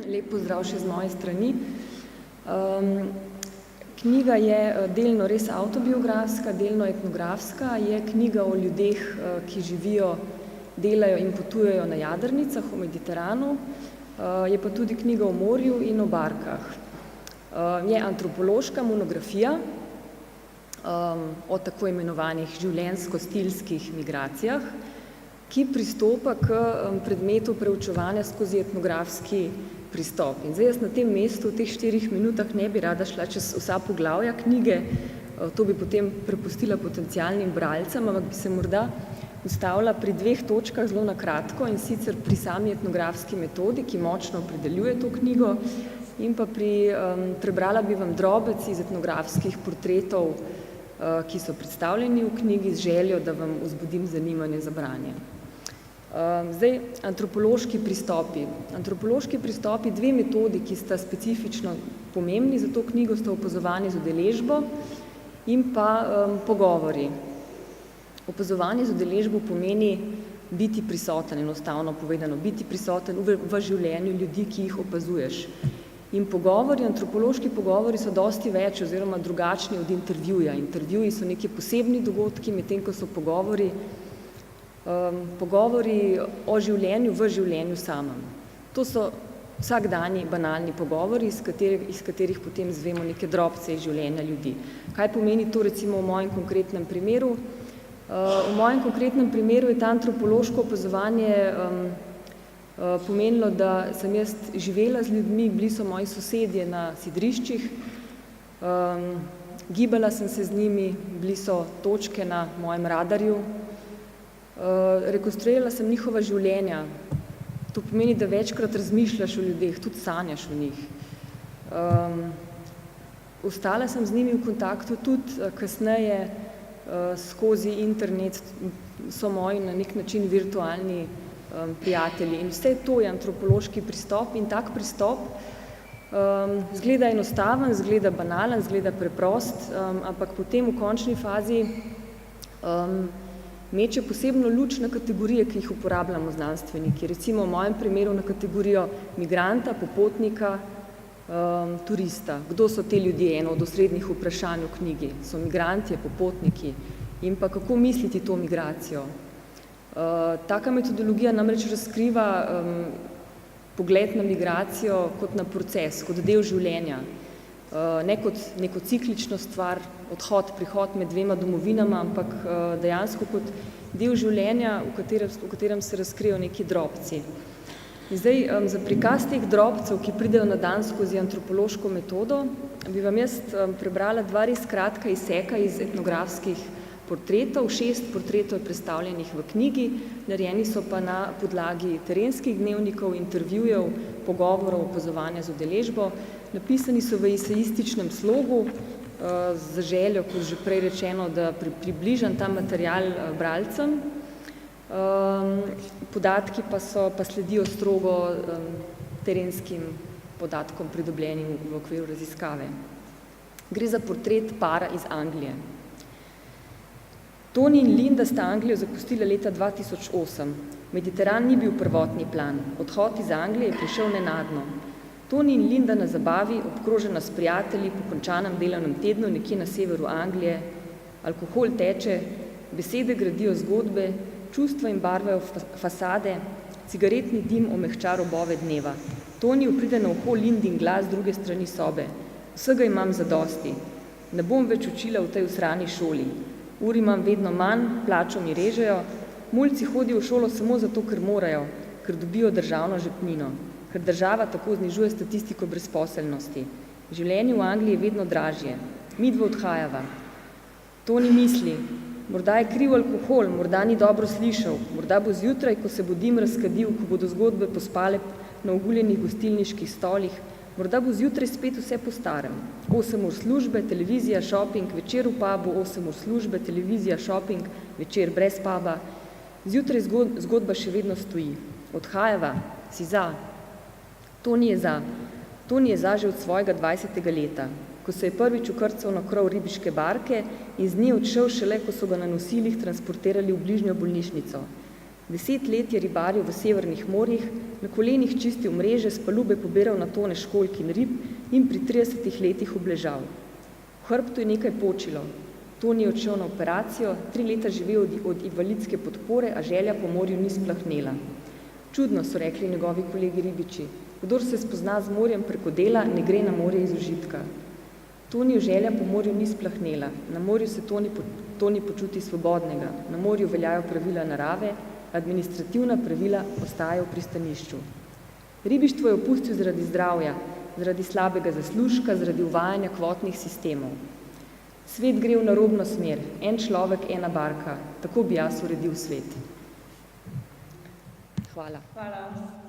Lep pozdrav še z moje strani. Knjiga je delno res avtobiografska, delno etnografska. Je knjiga o ljudeh, ki živijo, delajo in potujejo na jadrnicah v Mediteranu. Je pa tudi knjiga o morju in o barkah. Je antropološka monografija o tako imenovanih življenjsko-stilskih migracijah, ki pristopa k predmetu preučevanja skozi etnografski pristop. In zdaj jaz na tem mestu v teh 4 minutah ne bi rada šla čez vsa poglavja knjige, to bi potem prepustila potencialnim bralcem, ampak bi se morda ustavila pri 2 točkah zelo na kratko, in sicer pri sami etnografski metodi, ki močno opredeljuje to knjigo, in pa prebrala bi vam drobec iz etnografskih portretov, ki so predstavljeni v knjigi, z željo, da vam vzbudim zanimanje za branje. Zdaj, antropološki pristopi. Antropološki pristopi, 2 metodi, ki sta specifično pomembni za to knjigo, sta opazovanje z udeležbo in pa pogovori. Opazovanje z udeležbo pomeni biti prisoten, enostavno povedano, biti prisoten v življenju ljudi, ki jih opazuješ. In pogovori, antropološki pogovori so dosti več oziroma drugačni od intervjuja. Intervjuji so neki posebni dogodki, medtem ko so pogovori o življenju v življenju samem. To so vsakdanji banalni pogovori, iz katerih potem izvemo neke drobce iz življenja ljudi. Kaj pomeni to recimo v mojem konkretnem primeru? V mojem konkretnem primeru je ta antropološko opazovanje pomenilo, da sem jaz živela z ljudmi, bili so moji sosedje na sidriščih, gibala sem se z njimi, bili so točke na mojem radarju, rekonstruirala sem njihova življenja. To pomeni, da večkrat razmišljaš o ljudeh, tudi sanjaš o njih. Ostala sem z njimi v kontaktu tudi kasneje skozi internet, so moji na nek način virtualni prijatelji. In vse to je antropološki pristop in tak pristop zgleda enostaven, zgleda banalen, zgleda preprost, ampak potem v končni fazi meče posebno luč na kategorije, ki jih uporabljamo znanstveniki. Recimo v mojem primeru na kategorijo migranta, popotnika, turista. Kdo so te ljudje? Eno od osrednjih vprašanj v knjigi. So migrantje, popotniki in pa kako misliti to migracijo. Taka metodologija namreč razkriva pogled na migracijo kot na proces, kot del življenja. Ne kot neko ciklično stvar, odhod, prihod med 2 domovinama, ampak dejansko kot del življenja, v katerem se razkrijo neki drobci. In zdaj, za prikaz teh drobcev, ki pridejo na dan skozi antropološko metodo, bi vam jaz prebrala 2 res kratka izseka iz etnografskih portretov. 6 portretov je predstavljenih v knjigi, narejeni so pa na podlagi terenskih dnevnikov, intervjujev, pogovorov, opazovanja z udeležbo. Napisani so v esejističnem slogu, z željo, kot že prej rečeno, da približam ta material bralcem. Podatki pa sledijo strogo terenskim podatkom, pridobljenim v okviru raziskave. Gre za portret para iz Anglije. Toni in Linda sta Anglijo zapustila leta 2008. Mediteran ni bil prvotni plan. Odhod iz Anglije je prišel nenadno. Toni in Linda na zabavi, obkrožena s prijatelji po končanem delovnem tednu nekje na severu Anglije. Alkohol teče, besede gradijo zgodbe, čustva in barvajo fasade, cigaretni dim omehča robove dneva. Toni pride na uho Lindin glas z druge strani sobe. Vsega imam zadosti. Ne bom več učila v tej usrani šoli. Ur imam vedno manj, plačo mi režejo, mulci hodijo v šolo samo zato, ker morajo, ker dobijo državno žepnino, ker država tako znižuje statistiko brezposelnosti. Življenje v Angliji je vedno dražje. Midva odhajava. Toni misli, morda je kriv alkohol, morda ni dobro slišal, morda bo zjutraj, ko se bo dim razkadil, ko bodo zgodbe pospale na oguljenih gostilniških stolih, morda bo zjutraj spet vse po starem. 8 ur službe, televizija, šoping, večer v pubu, 8 ur službe, televizija, šoping, večer brez puba. Zjutraj zgodba še vedno stoji. Odhajava, si za. Toni je za. Toni je za že od svojega 20. leta, ko se je prvič ukrcal na krov ribiške barke in z nje odšel šele, ko so ga na nosilih transportirali v bližnjo bolnišnico. 10 let je ribaril v severnih morjih, na kolenih čistil mreže, s palube pobiral na tone školjk in rib in pri 30 letih obležal. V hrbtu je nekaj počilo. Toni je odšel na operacijo, 3 leta živel od invalidske podpore, a želja po morju ni splahnela. Čudno, so rekli njegovi kolegi ribiči. Kdor se spozna z morjem preko dela, ne gre na morje iz užitka. Toniju želja po morju ni splahnela. Na morju se Toni počuti svobodnega. Na morju veljajo pravila narave, administrativna pravila ostajajo v pristanišču. Ribištvo je opustil zaradi zdravja, zaradi slabega zaslužka, zaradi uvajanja kvotnih sistemov. Svet gre v narobno smer, en človek, ena barka. Tako bi jaz uredil svet. Hvala. Hvala.